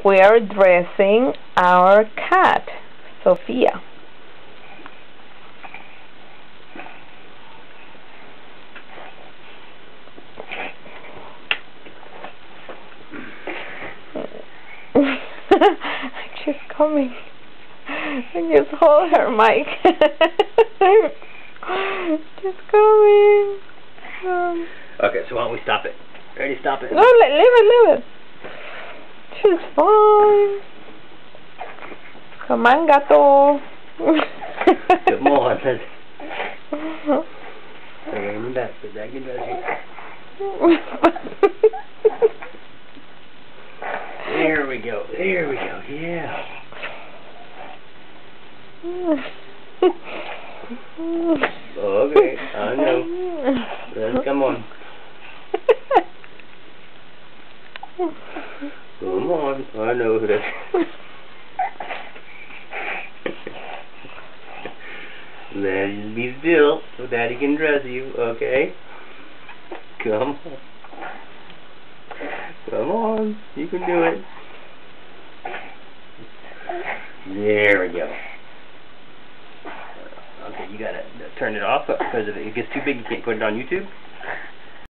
we are dressing our cat, Sophia. She's coming. Just hold her, Mike. She's coming. Okay, so why don't we stop it? Ready, stop it. No, leave it. She's fine. Come on, gato. Come on. Okay, give me back. Put that in There we go. Yeah. Okay, I know. Then come on. Come on. I know who that is. Then be still so Daddy can dress you, okay? Come on. Come on. You can do it. There we go. Okay, you gotta turn it off because if it gets too big, you can't put it on YouTube.